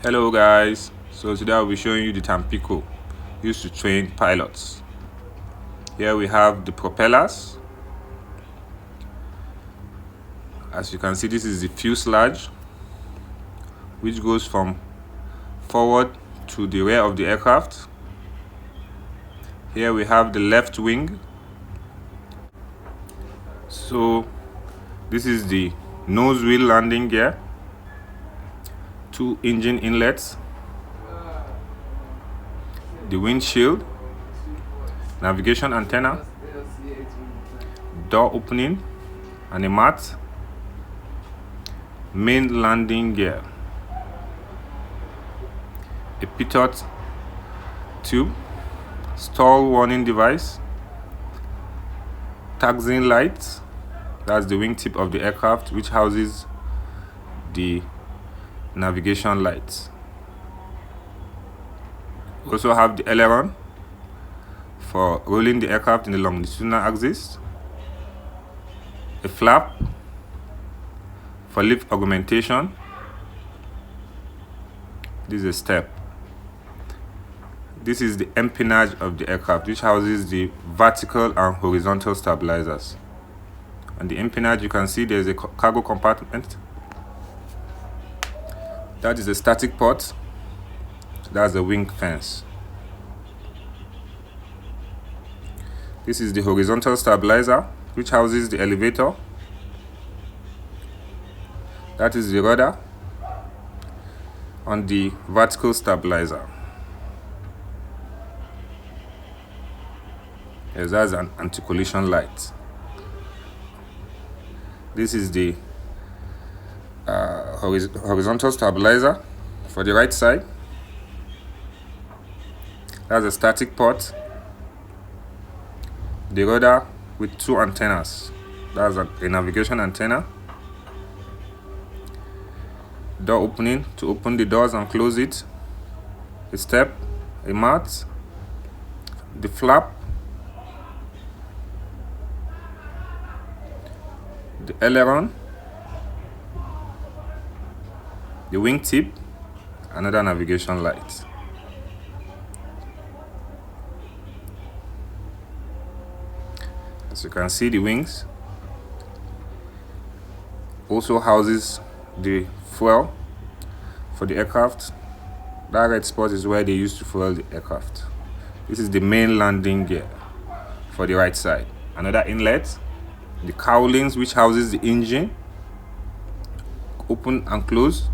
Hello guys, so today I'll be showing you the Tampico used to train pilots. Here we have the propellers. As you can see, this is the fuselage, which goes from forward to the rear of the aircraft. Here we have the left wing. So this is the nose wheel landing gear, 2 engine inlets, the windshield, navigation antenna, door opening and a mat, main landing gear, a pitot tube, stall warning device, taxiing lights, that's the wingtip of the aircraft which houses the navigation lights. We also have the aileron for rolling the aircraft in the longitudinal axis, a flap for lift augmentation. This is a step. This is the empennage of the aircraft, which houses the vertical and horizontal stabilizers. On the empennage, you can see there's a cargo compartment. That is a static port. That's the wing fence. This is the horizontal stabilizer, which houses the elevator. That is the rudder on the vertical stabilizer. Yes, that's an anti-collision light. This is the horizontal stabilizer for the right side. That's a static port. The rudder with 2 antennas. That's a navigation antenna. Door opening to open the doors and close it. A step, a mat, the flap, the aileron, the wingtip, another navigation light. As you can see, the wings also houses the fuel for the aircraft. That red spot is where they used to fuel the aircraft. This is the main landing gear for the right side. Another inlet, the cowlings which houses the engine, open and close.